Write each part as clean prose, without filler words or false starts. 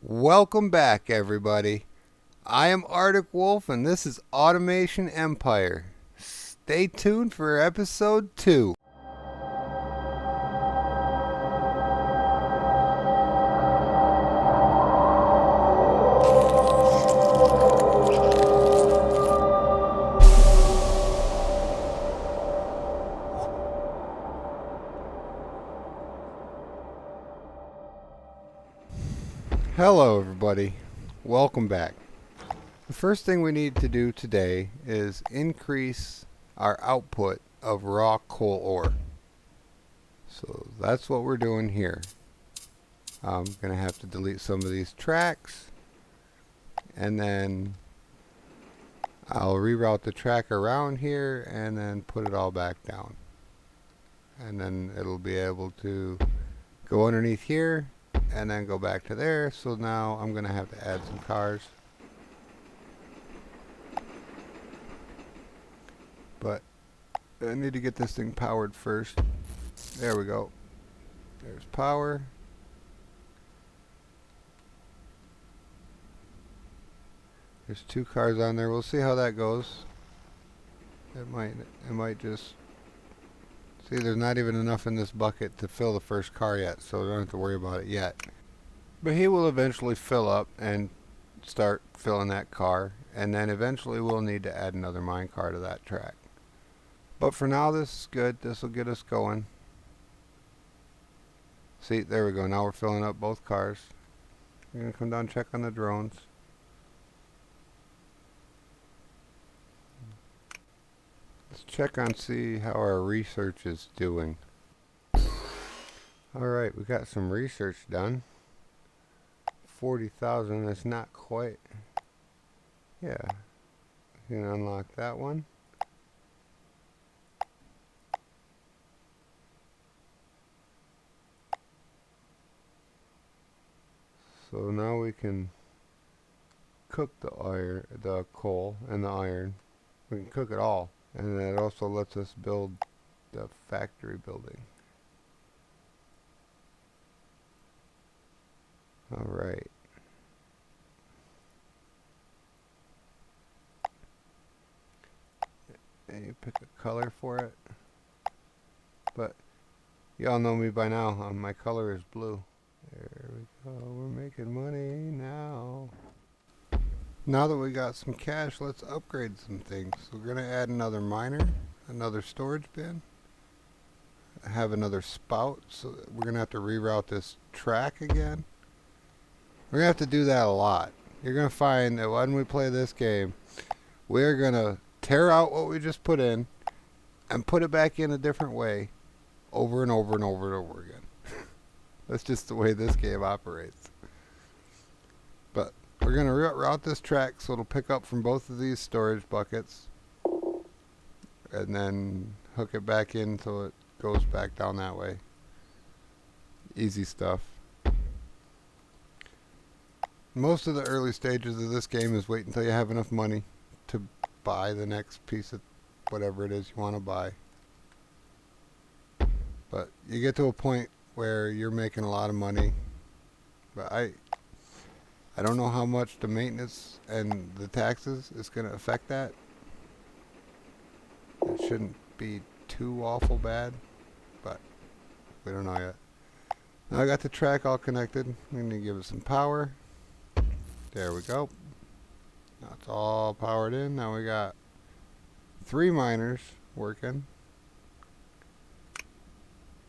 Welcome back, everybody. I am Arctic Wolf, and this is Automation Empire. Stay tuned for episode 2. Hello, everybody. Welcome back. The first thing we need to do today is increase our output of raw coal ore. So that's what we're doing here. I'm going to have to delete some of these tracks, and then I'll reroute the track around here and then put it all back down. And then it'll be able to go underneath here and then go back to there. So now I'm going to have to add some cars. But I need to get this thing powered first. There we go. There's power. There's 2 cars on there. We'll see how that goes. It might just... See, there's not even enough in this bucket to fill the first car yet, so don't have to worry about it yet. But he will eventually fill up and start filling that car, and then eventually we'll need to add another mine car to that track. But for now, this is good. This will get us going. See, there we go. Now we're filling up both cars. We're going to come down and check on the drones. Let's check on see how our research is doing. Alright, we got some research done. 40,000, that's not quite. Yeah. You can unlock that one. So now we can cook the coal and the iron. We can cook it all. And that also lets us build the factory building. Alright. And you pick a color for it. But y'all know me by now. My color is blue. There we go. We're making money now. Now that we got some cash, let's upgrade some things. We're going to add another miner, another storage bin, have another spout, so we're going to have to reroute this track again. We're going to have to do that a lot. You're going to find that when we play this game, we're going to tear out what we just put in and put it back in a different way over and over and over and over again. That's just the way this game operates. But we're going to route this track so it'll pick up from both of these storage buckets and then hook it back in so it goes back down that way. Easy stuff. Most of the early stages of this game is wait until you have enough money to buy the next piece of whatever it is you want to buy. But you get to a point where you're making a lot of money. But I don't know how much the maintenance and the taxes is going to affect that. It shouldn't be too awful bad, but we don't know yet. Now I got the track all connected. I'm going to give it some power. There we go. Now it's all powered in. Now we got 3 miners working.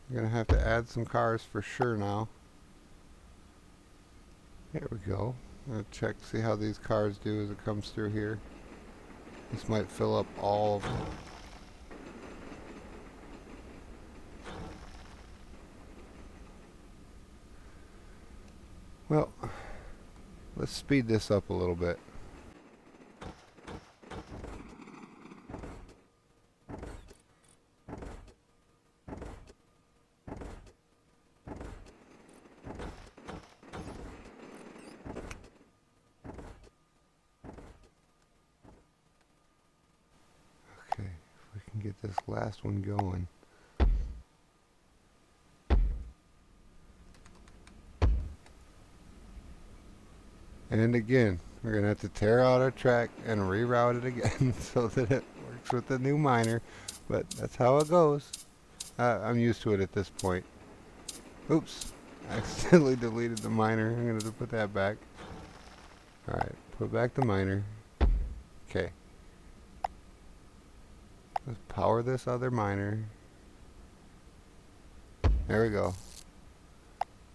I'm going to have to add some cars for sure now. There we go. I'm going to check, see how these cars do as it comes through here. This might fill up all of them. Well, let's speed this up a little bit. Okay, if we can get this last one going. And again, we're going to have to tear out our track and reroute it again so that it works with the new miner. But that's how it goes. I'm used to it at this point. Oops. I accidentally deleted the miner. I'm going to have to put that back. Alright, put back the miner. Okay. Let's power this other miner. There we go.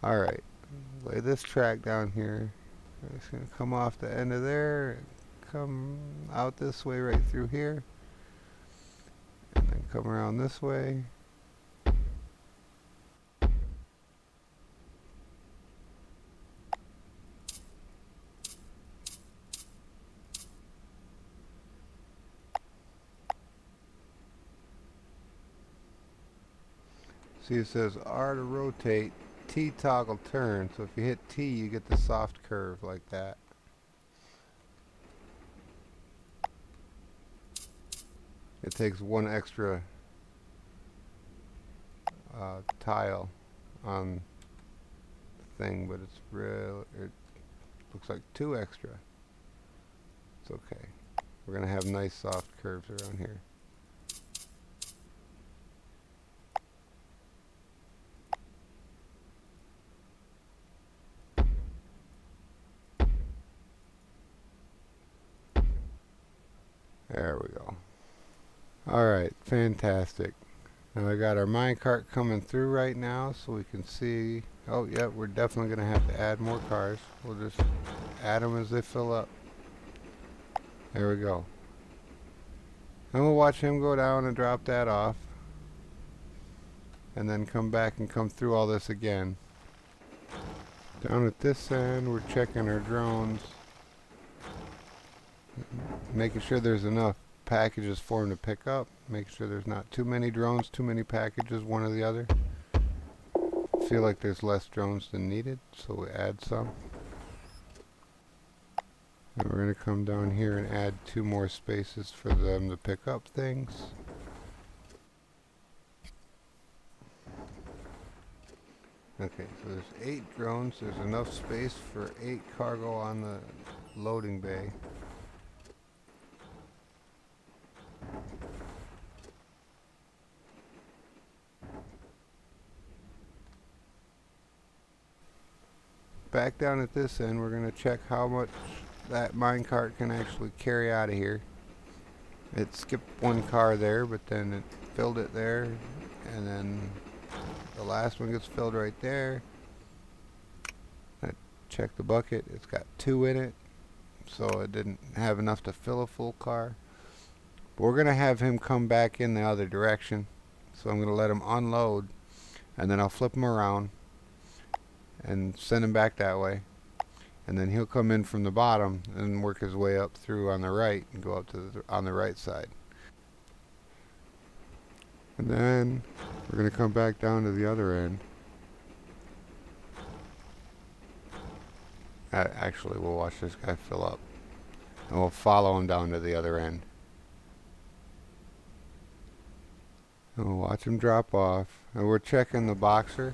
Alright. Lay this track down here. It's going to come off the end of there. Come out this way right through here. And then come around this way. See, it says R to rotate, T toggle turn. So if you hit T, you get the soft curve like that. It takes one extra tile on the thing, but it's real. It looks like two extra. It's okay. We're gonna have nice soft curves around here. There we go. Alright, fantastic. Now we got our minecart coming through right now so we can see. Oh, yeah, we're definitely going to have to add more cars. We'll just add them as they fill up. There we go. And we'll watch him go down and drop that off. And then come back and come through all this again. Down at this end, we're checking our drones. Making sure there's enough packages for him to pick up. Making sure there's not too many drones, too many packages, one or the other. Feel like there's less drones than needed, so we add some. And we're going to come down here and add 2 more spaces for them to pick up things. Okay, so there's 8 drones. There's enough space for 8 cargo on the loading bay. Back down at this end, we're going to check how much that minecart can actually carry out of here. It skipped 1 car there, but then it filled it there, and then the last one gets filled right there. I checked the bucket, it's got 2 in it, so it didn't have enough to fill a full car. But we're going to have him come back in the other direction, so I'm going to let him unload, and then I'll flip him around and send him back that way, and then he'll come in from the bottom and work his way up through on the right and go up to on the right side. And then we're going to come back down to the other end. Actually, we'll watch this guy fill up, and we'll follow him down to the other end. And we'll watch him drop off, and we're checking the boxer.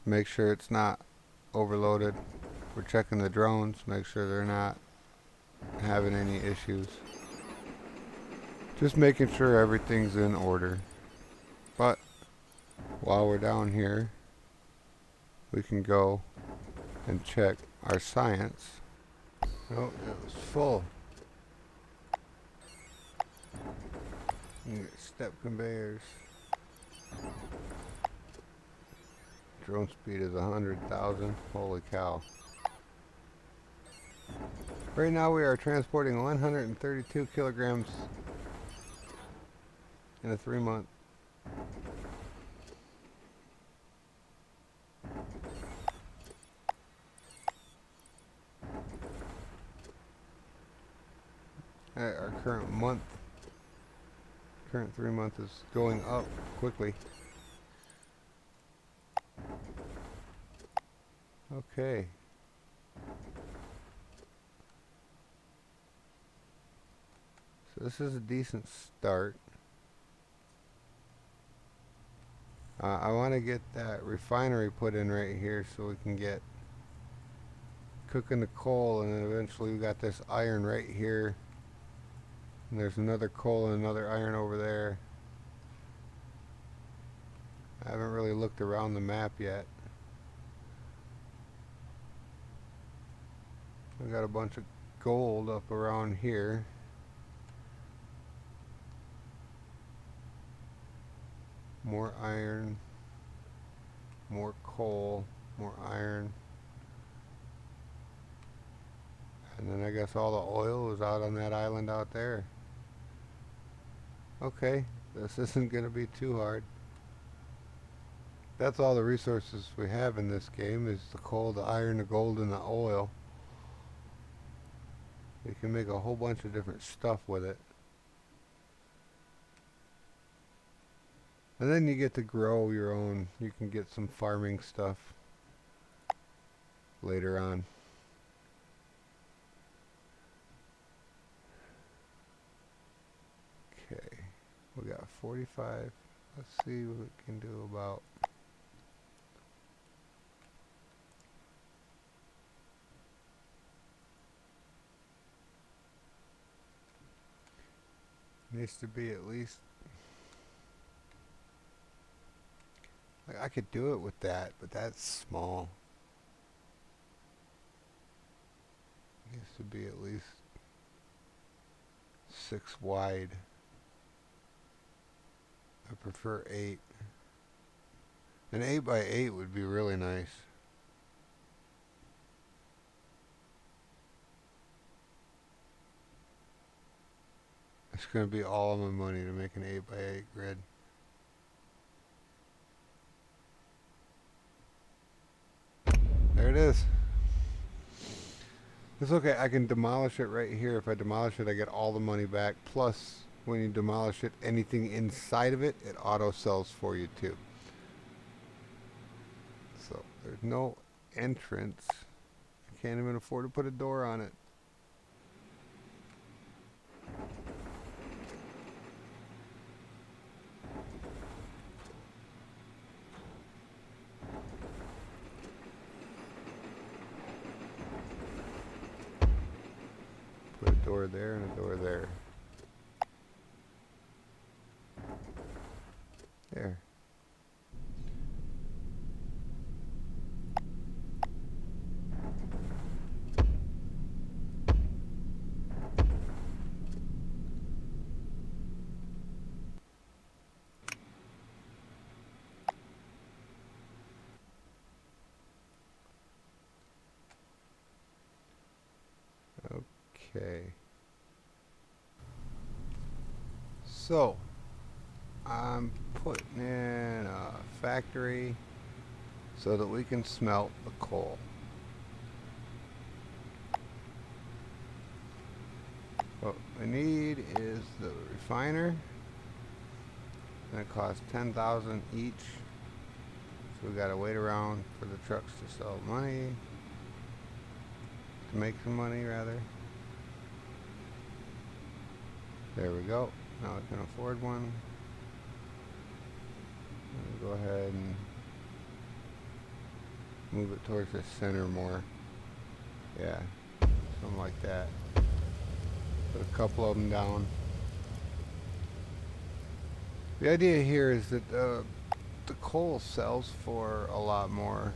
Make sure it's not overloaded. We're checking the drones, make sure they're not having any issues. Just making sure everything's in order. But while we're down here, we can go and check our science. Oh, it was full. You get step conveyors. Drone speed is 100,000. Holy cow. Right now we are transporting 132 kilograms in a 3-month. Our current 3-month is going up quickly. Okay. So this is a decent start. I want to get that refinery put in right here so we can get cooking the coal, and then eventually we got this iron right here, and there's another coal and another iron over there. I haven't really looked around the map yet. We got a bunch of gold up around here. More iron, more coal, more iron. And then I guess all the oil is out on that island out there. Okay, this isn't going to be too hard. That's all the resources we have in this game is the coal, the iron, the gold, and the oil. You can make a whole bunch of different stuff with it. And then you get to grow your own. You can get some farming stuff later on. Okay, we got 45. Let's see what we can do about. Needs to be at least. Like I could do it with that, but that's small. Needs to be at least 6 wide. I prefer 8. An 8 by 8 would be really nice. It's going to be all of my money to make an 8 by 8 grid. There it is. It's okay. I can demolish it right here. If I demolish it, I get all the money back. Plus, when you demolish it, anything inside of it, it auto sells for you too. So there's no entrance. I can't even afford to put a door on it. Put a door there and a door there. There. Okay. So, I'm putting in a factory so that we can smelt the coal. What we need is the refiner. And it costs 10,000 each. So we gotta wait around for the trucks to sell money. To make some money rather. There we go. Now I can afford one. Go ahead and move it towards the center more. Yeah, something like that. Put a couple of them down. The idea here is that the coal sells for a lot more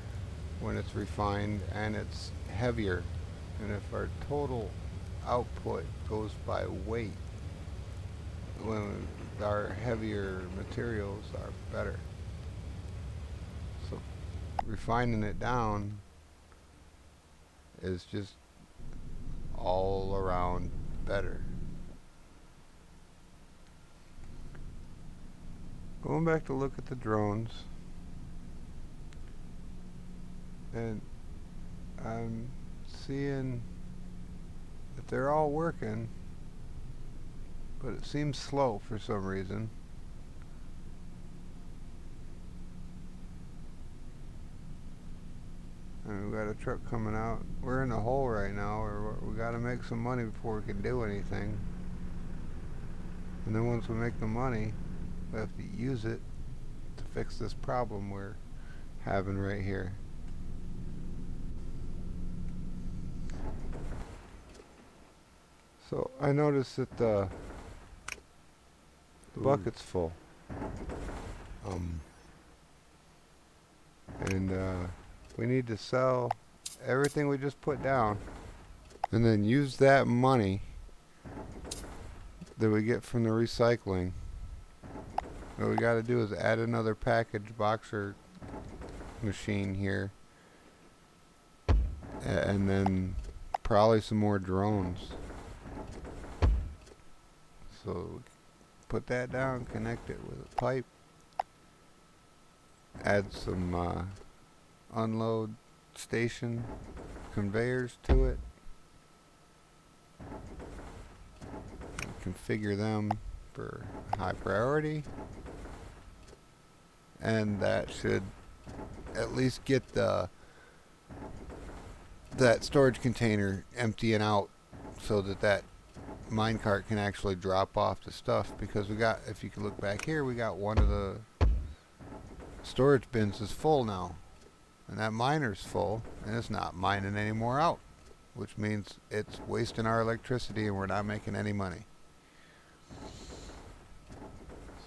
when it's refined and it's heavier. And if our total output goes by weight, when our heavier materials are better. So refining it down is just all around better. Going back to look at the drones, and I'm seeing that they're all working, but it seems slow for some reason. And we got a truck coming out. We're in a hole right now, or we got to make some money before we can do anything. And then once we make the money, we have to use it to fix this problem we're having right here. So I noticed that the bucket's full. And we need to sell everything we just put down and then use that money that we get from the recycling. What we got to do is add another package boxer machine here, and then probably some more drones. So put that down, connect it with a pipe, add some unload station conveyors to it, configure them for high priority, and that should at least get that storage container emptying out so that minecart can actually drop off the stuff. Because we got, if you can look back here, we got one of the storage bins is full now, and that miner's full, and it's not mining any more out, which means it's wasting our electricity and we're not making any money.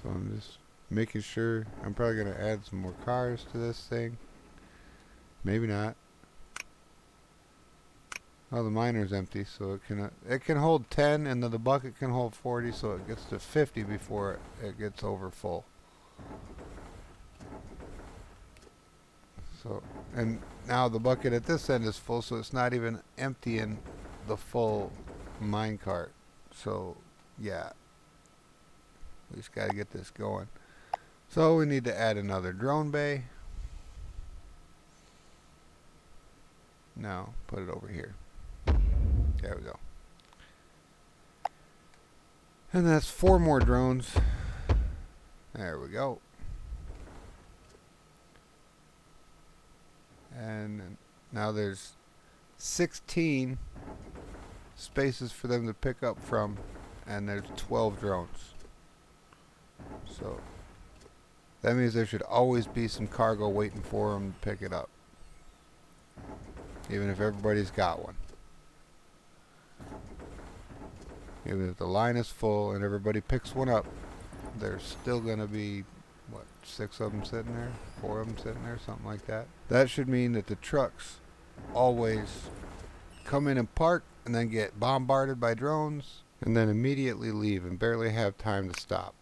So I'm just making sure. I'm probably going to add some more cars to this thing. Maybe not. Oh, the miner's empty, so it can hold 10, and then the bucket can hold 40, so it gets to 50 before it gets over full. So, and now the bucket at this end is full, so it's not even emptying the full minecart. So, yeah, we just got to get this going. So we need to add another drone bay. Now put it over here. There we go. And that's 4 more drones. There we go. And now there's 16 spaces for them to pick up from, and there's 12 drones. So that means there should always be some cargo waiting for them to pick it up, even if everybody's got one. Even if the line is full and everybody picks one up, there's still going to be, what, 6 of them sitting there? 4 of them sitting there? Something like that. That should mean that the trucks always come in and park and then get bombarded by drones and then immediately leave and barely have time to stop.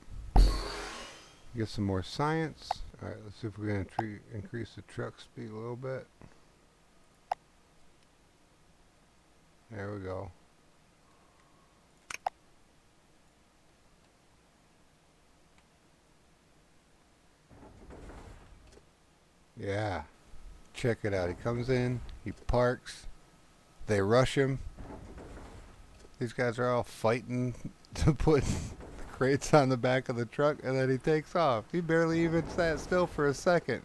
Get some more science. Alright, let's see if we can increase the truck speed a little bit. There we go. Yeah. Check it out. He comes in, he parks, they rush him. These guys are all fighting to put crates on the back of the truck, and then he takes off. He barely even sat still for a second.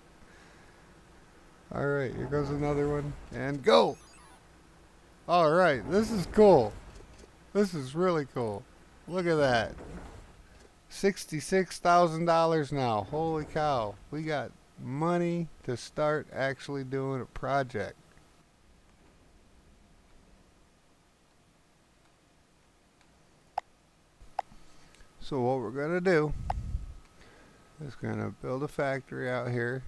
Alright, here goes another one. And go! Alright, this is cool. This is really cool. Look at that. $66,000 now. Holy cow. We got money to start actually doing a project. So what we're going to do is going to build a factory out here.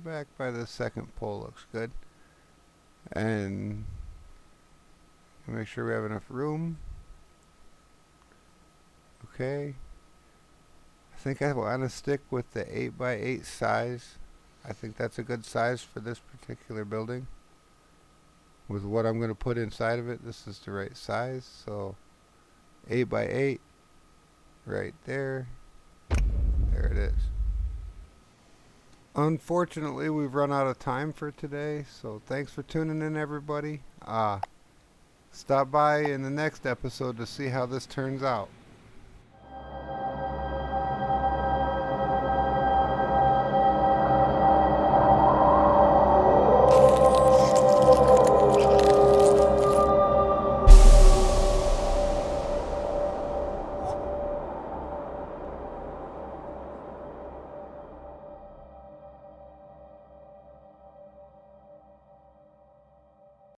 Back by the second pole looks good. And make sure we have enough room. Okay. I think I want to stick with the 8x8 size. I think that's a good size for this particular building. With what I'm going to put inside of it, this is the right size. So 8x8 right there. There it is. Unfortunately, we've run out of time for today, so thanks for tuning in, everybody. Stop by in the next episode to see how this turns out.